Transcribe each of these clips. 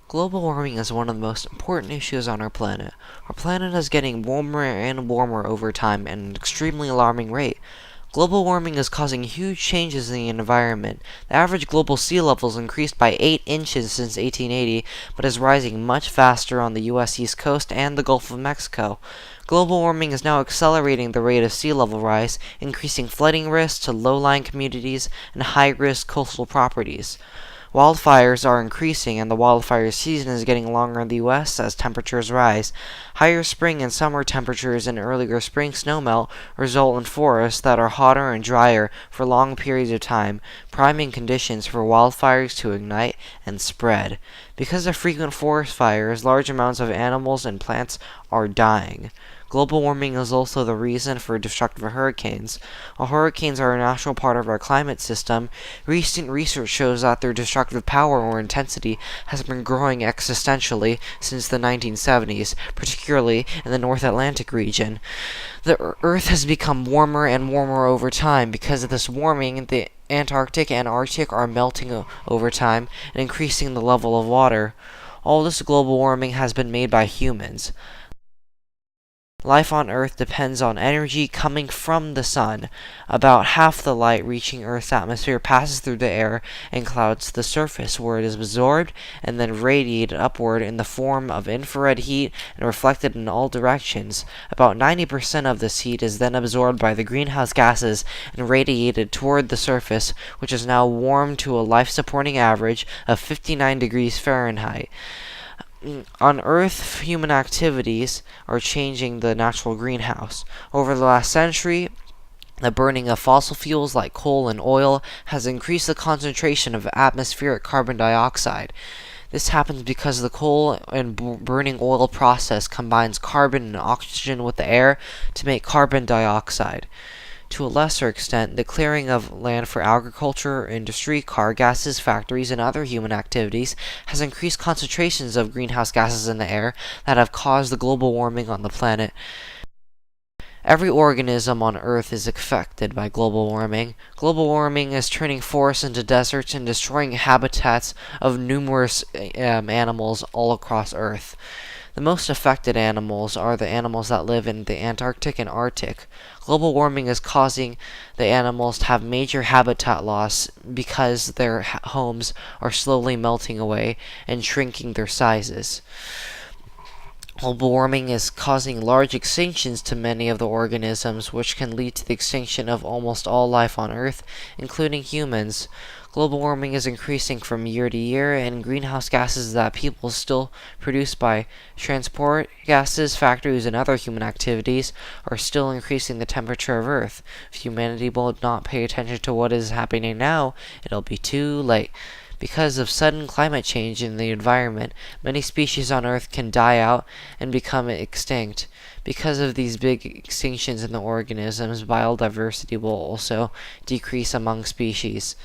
Global warming is one of the most important issues on our planet. Our planet is getting warmer and warmer over time at an extremely alarming rate. Global warming is causing huge changes in the environment. The average global sea level has increased by 8 inches since 1880, but is rising much faster on the U.S. East Coast and the Gulf of Mexico. Global warming is now accelerating the rate of sea level rise, increasing flooding risks to low-lying communities and high-risk coastal properties. Wildfires are increasing, and the wildfire season is getting longer in the U.S. as temperatures rise. Higher spring and summer temperatures and earlier spring snowmelt result in forests that are hotter and drier for long periods of time, priming conditions for wildfires to ignite and spread. Because of frequent forest fires, large amounts of animals and plants are dying. Global warming is also the reason for destructive hurricanes. While hurricanes are a natural part of our climate system, recent research shows that their destructive power or intensity has been growing existentially since the 1970s, particularly in the North Atlantic region. The Earth has become warmer and warmer over time. Because of this warming, the Antarctic and Arctic are melting over time and increasing the level of water. All this global warming has been made by humans. Life on Earth depends on energy coming from the sun. About half the light reaching Earth's atmosphere passes through the air and clouds to the surface, where it is absorbed and then radiated upward in the form of infrared heat and reflected in all directions. About 90% of this heat is then absorbed by the greenhouse gases and radiated toward the surface, which is now warmed to a life-supporting average of 59 degrees Fahrenheit. On Earth, human activities are changing the natural greenhouse. Over the last century, the burning of fossil fuels like coal and oil has increased the concentration of atmospheric carbon dioxide. This happens because the coal and burning oil process combines carbon and oxygen with the air to make carbon dioxide. To a lesser extent, the clearing of land for agriculture, industry, car gases, factories, and other human activities has increased concentrations of greenhouse gases in the air that have caused the global warming on the planet. Every organism on Earth is affected by global warming. Global warming is turning forests into deserts and destroying habitats of numerous animals all across Earth. The most affected animals are the animals that live in the Antarctic and Arctic. Global warming is causing the animals to have major habitat loss because their homes are slowly melting away and shrinking their sizes. Global warming is causing large extinctions to many of the organisms, which can lead to the extinction of almost all life on Earth, including humans. Global warming is increasing from year to year, and greenhouse gases that people still produce by transport, gases, factories, and other human activities are still increasing the temperature of Earth. If humanity will not pay attention to what is happening now, it'll be too late. Because of sudden climate change in the environment, many species on Earth can die out and become extinct. Because of these big extinctions in the organisms, biodiversity will also decrease among species.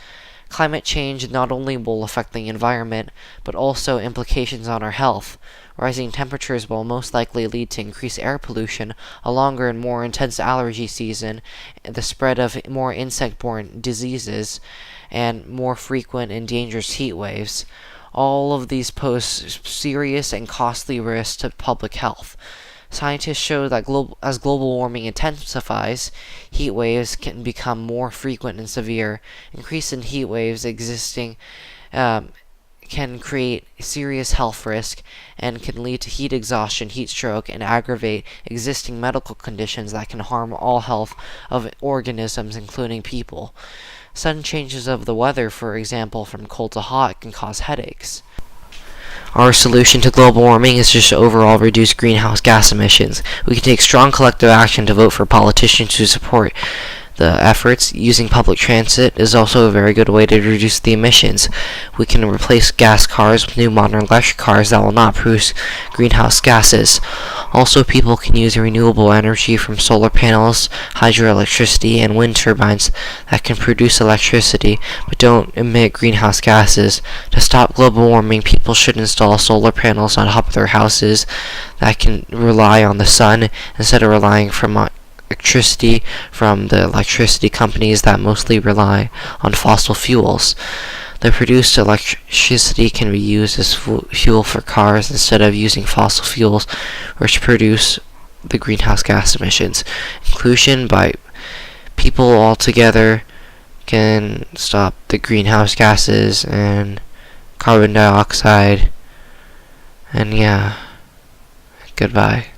Climate change not only will affect the environment, but also implications on our health. Rising temperatures will most likely lead to increased air pollution, a longer and more intense allergy season, the spread of more insect-borne diseases, and more frequent and dangerous heat waves. All of these pose serious and costly risks to public health. Scientists show that as global warming intensifies, heat waves can become more frequent and severe. Increase in heat waves existing can create serious health risk and can lead to heat exhaustion, heat stroke, and aggravate existing medical conditions that can harm all health of organisms, including people. Sudden changes of the weather, for example, from cold to hot, can cause headaches. Our solution to global warming is just to overall reduce greenhouse gas emissions. We can take strong collective action to vote for politicians who support the efforts. Using public transit is also a very good way to reduce the emissions. We can replace gas cars with new modern electric cars that will not produce greenhouse gases. Also, people can use renewable energy from solar panels, hydroelectricity, and wind turbines that can produce electricity but don't emit greenhouse gases. To stop global warming, people should install solar panels on top of their houses that can rely on the sun instead of relying from electricity from the electricity companies that mostly rely on fossil fuels. The produced electricity can be used as fuel for cars instead of using fossil fuels, which produce the greenhouse gas emissions. Inclusion by people altogether can stop the greenhouse gases and carbon dioxide. And yeah, goodbye.